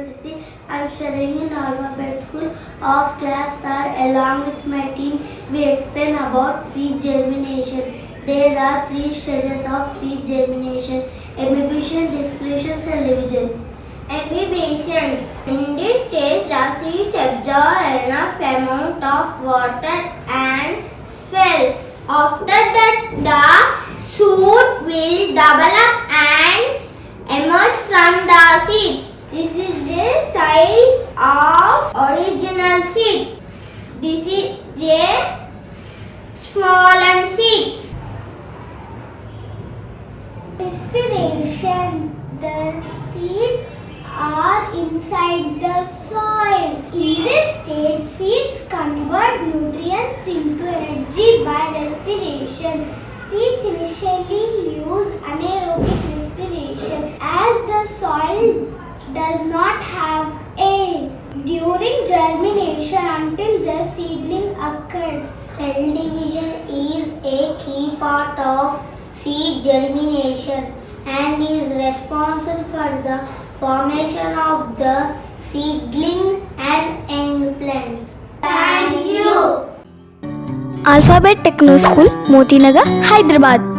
760. I am studying in Alphabet School of Class 3rd. Along with my team, we explain about seed germination. There are 3 stages of seed germination: amebation, dissolution, and division. Amebation. In this stage, the seeds absorb enough amount of water and swells. After that, the shoot will develop and emerge from the seeds. This is the size of original seed. This is a small seed. Respiration. The seeds are inside the soil. In this stage, seeds convert nutrients into energy by respiration. Seeds initially use anaerobic respiration as the soil does not have air during germination until the seedling occurs. Cell division is a key part of seed germination and is responsible for the formation of the seedling and young plants. Thank you. Alphabet Techno School, Motinagar, Hyderabad.